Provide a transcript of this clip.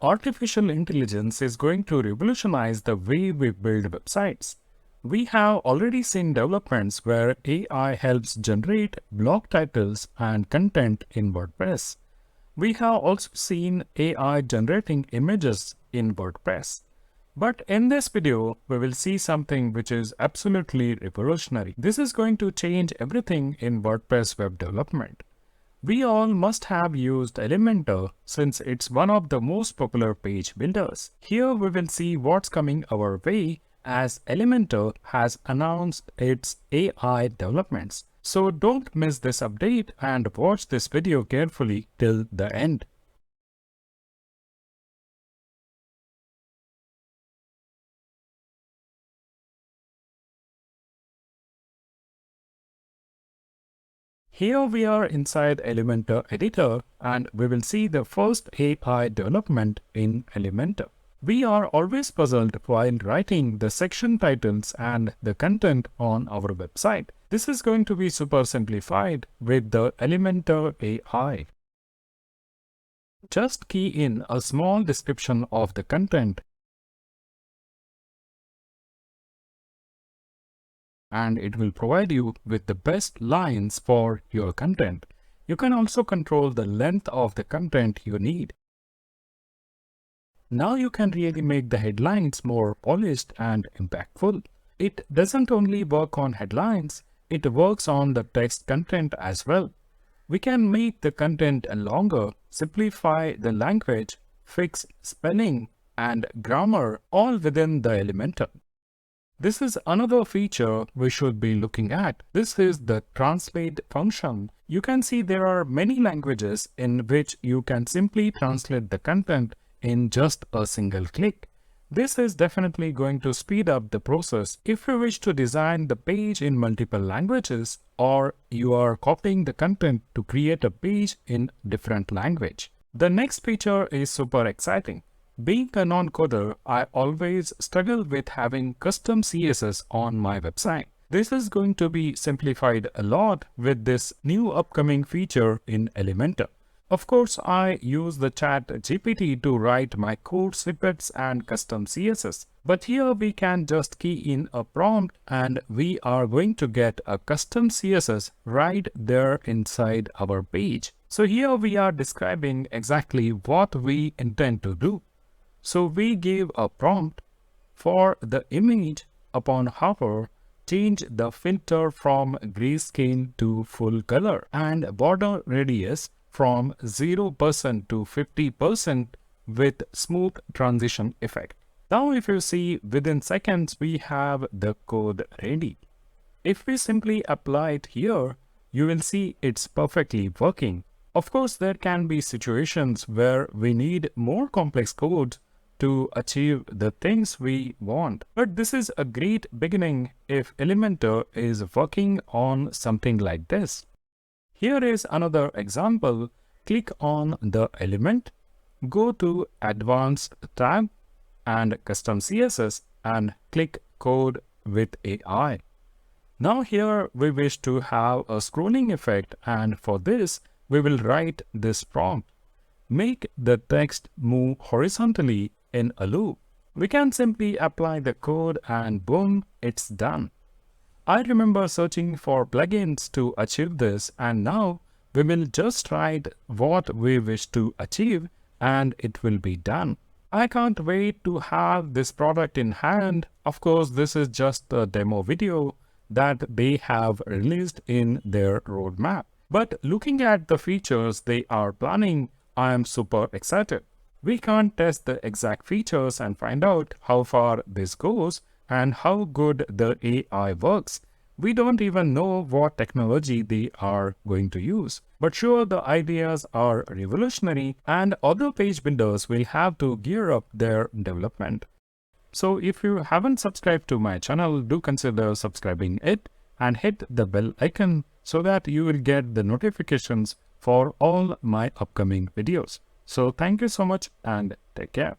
Artificial intelligence is going to revolutionize the way we build websites. We have already seen developments where AI helps generate blog titles and content in WordPress. We have also seen AI generating images in WordPress. But in this video, we will see something which is absolutely revolutionary. This is going to change everything in WordPress web development. We all must have used Elementor since it's one of the most popular page builders. Here we will see what's coming our way as Elementor has announced its AI developments. So don't miss this update and watch this video carefully till the end. Here we are inside Elementor Editor and we will see the first AI development in Elementor. We are always puzzled while writing the section titles and the content on our website. This is going to be super simplified with the Elementor AI. Just key in a small description of the content and it will provide you with the best lines for your content. You can also control the length of the content you need. Now you can really make the headlines more polished and impactful. It doesn't only work on headlines, it works on the text content as well. We can make the content longer, simplify the language, fix spelling and grammar all within the Elementor. This is another feature we should be looking at. This is the translate function. You can see there are many languages in which you can simply translate the content in just a single click. This is definitely going to speed up the process if you wish to design the page in multiple languages or you are copying the content to create a page in different language. The next feature is super exciting. Being a non-coder, I always struggle with having custom CSS on my website. This is going to be simplified a lot with this new upcoming feature in Elementor. Of course, I use the chat GPT to write my code snippets and custom CSS. But here we can just key in a prompt and we are going to get a custom CSS right there inside our page. So here we are describing exactly what we intend to do. So we give a prompt for the image upon hover, change the filter from grayscale to full color and border radius from 0% to 50% with smooth transition effect. Now if you see within seconds we have the code ready. If we simply apply it here, you will see it's perfectly working. Of course, there can be situations where we need more complex code to achieve the things we want. But this is a great beginning if Elementor is working on something like this. Here is another example. Click on the element, go to Advanced tab and Custom CSS and click Code with AI. Now here we wish to have a scrolling effect and for this we will write this prompt. Make the text move horizontally in a loop. We can simply apply the code and boom, it's done. I remember searching for plugins to achieve this and now we will just write what we wish to achieve and it will be done. I can't wait to have this product in hand. Of course, this is just a demo video that they have released in their roadmap. But looking at the features they are planning, I am super excited. We can't test the exact features and find out how far this goes and how good the AI works. We don't even know what technology they are going to use. But sure, the ideas are revolutionary and other page builders will have to gear up their development. So if you haven't subscribed to my channel, do consider subscribing it and hit the bell icon so that you will get the notifications for all my upcoming videos. So thank you so much and take care.